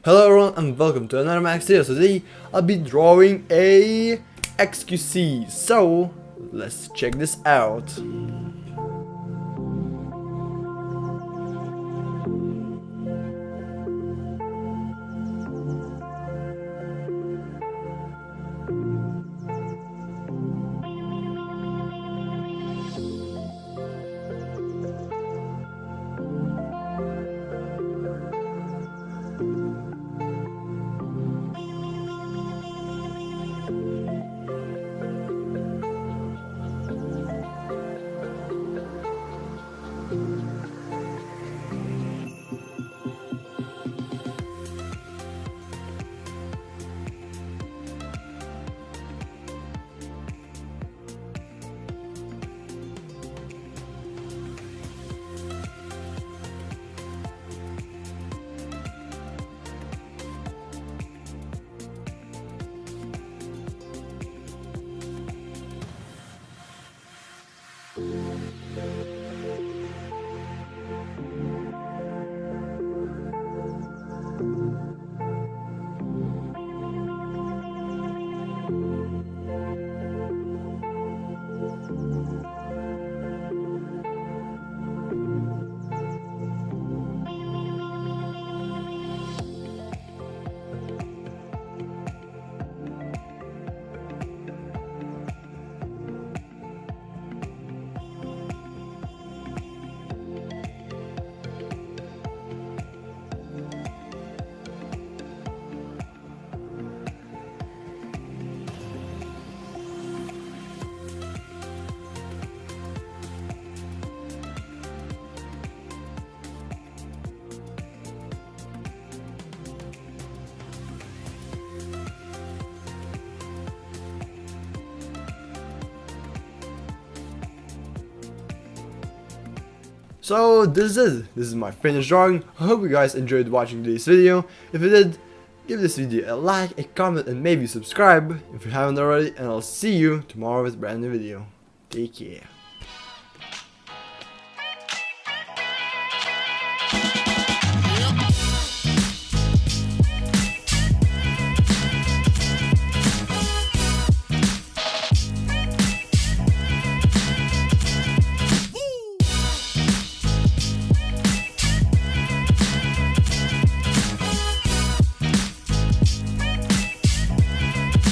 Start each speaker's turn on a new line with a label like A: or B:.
A: Hello everyone and welcome to another Max video. So today I'll be drawing a xQc. So let's check this out. So this is it. This is my finished drawing. I hope you guys enjoyed watching today's video. If you did, give this video a like, a comment, and maybe subscribe if you haven't already. And I'll see you tomorrow with a brand new video. Take care.